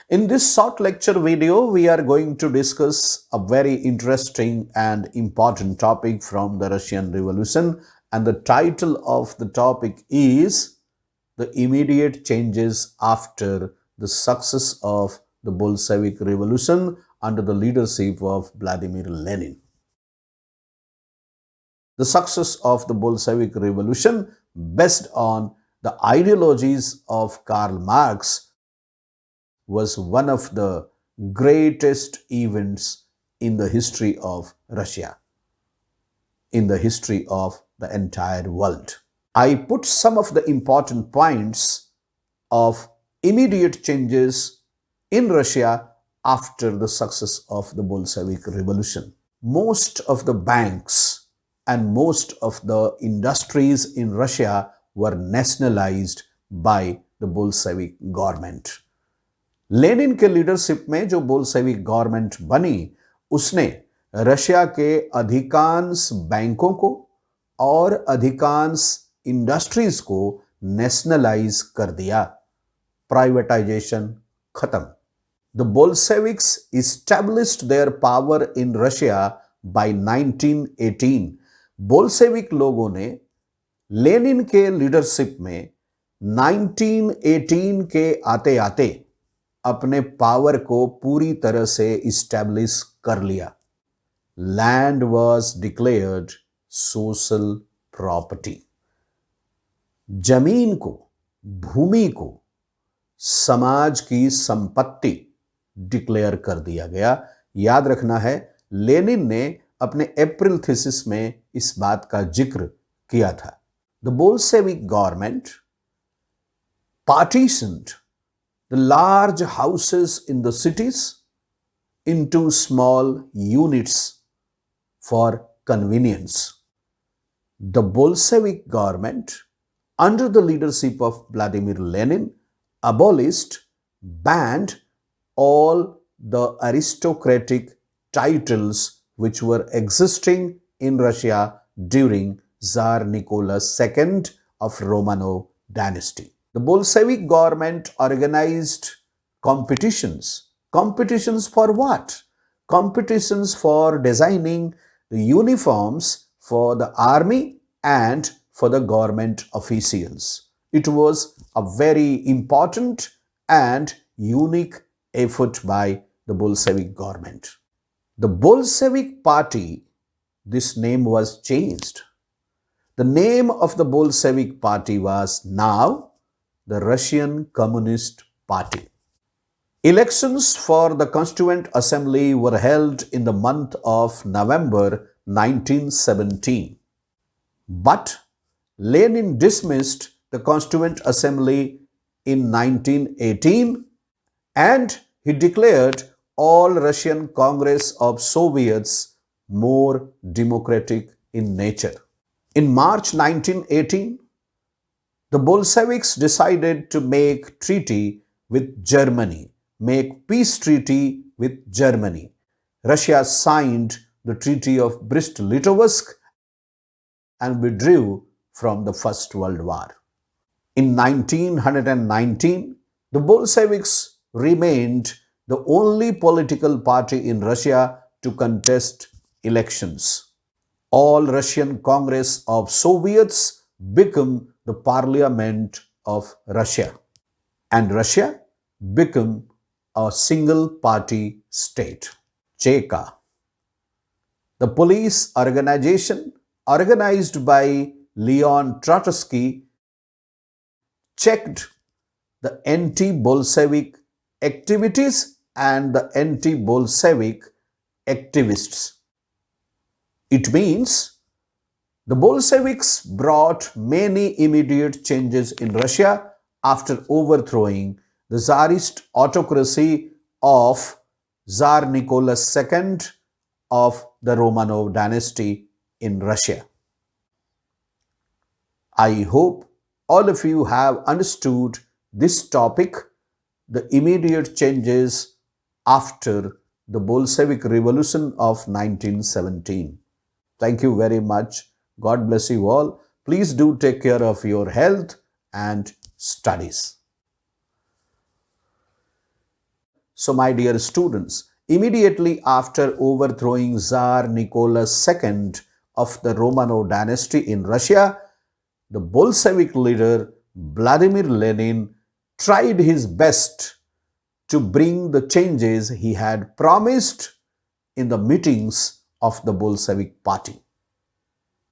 In this short lecture video, we are going to discuss a very interesting and important topic from the Russian Revolution, and the title of the topic is the immediate changes after the success of the Bolshevik Revolution under the leadership of Vladimir Lenin. The success of the Bolshevik Revolution, based on the ideologies of Karl Marx, was one of the greatest events in the history of Russia, in the history of the entire world. I put some of the important points of immediate changes in Russia after the success of the Bolshevik Revolution. Most of the banks and most of the industries in Russia were nationalized by the Bolshevik government. Lenin के leadership में जो Bolshevik government बनी, उसने Russia के अधिकांश बैंकों को और अधिकांश इंडस्ट्रीज को नेशनलाइज कर दिया। प्राइवेटाइजेशन खत्म। The Bolsheviks established their power in Russia by 1918। Bolshevik लोगों ने लेनिन के लीडरशिप में 1918 के आते आते अपने पावर को पूरी तरह से इस्टेब्लिश कर लिया। Land was declared social property. जमीन को, भूमि को समाज की संपत्ति डिक्लेयर कर दिया गया। याद रखना है, लेनिन ने अपने अप्रैल थीसिस में इस बात का जिक्र किया था। The Bolshevik government partitioned the large houses in the cities into small units for convenience. The Bolshevik government, under the leadership of Vladimir Lenin, abolished, banned all the aristocratic titles which were existing in Russia during Tsar Nicholas II of Romanov dynasty. The Bolshevik government organized competitions. Competitions for what? Competitions for designing the uniforms for the army and for the government officials. It was a very important and unique effort by the Bolshevik government. The Bolshevik party, this name was changed. The name of the Bolshevik party was now the Russian Communist Party. Elections for the Constituent Assembly were held in the month of November 1917. But Lenin dismissed the Constituent Assembly in 1918 and he declared all Russian Congress of Soviets more democratic in nature. In March 1918, the Bolsheviks decided to make treaty with Germany, make peace treaty with Germany. Russia signed the Treaty of Brest-Litovsk and withdrew from the First World War. In 1919, the Bolsheviks remained the only political party in Russia to contest elections. All Russian Congress of Soviets became the Parliament of Russia, and Russia became a single-party state. Cheka, the police organization organized by Leon Trotsky, checked the anti-Bolshevik activities and the anti-Bolshevik activists. It means the Bolsheviks brought many immediate changes in Russia after overthrowing the Tsarist autocracy of Tsar Nicholas II of the Romanov dynasty in Russia. I hope all of you have understood this topic, the immediate changes after the Bolshevik Revolution of 1917. Thank you very much. God bless you all. Please do take care of your health and studies. So, my dear students, immediately after overthrowing Tsar Nicholas II of the Romanov dynasty in Russia, the Bolshevik leader Vladimir Lenin tried his best to bring the changes he had promised in the meetings of the Bolshevik party.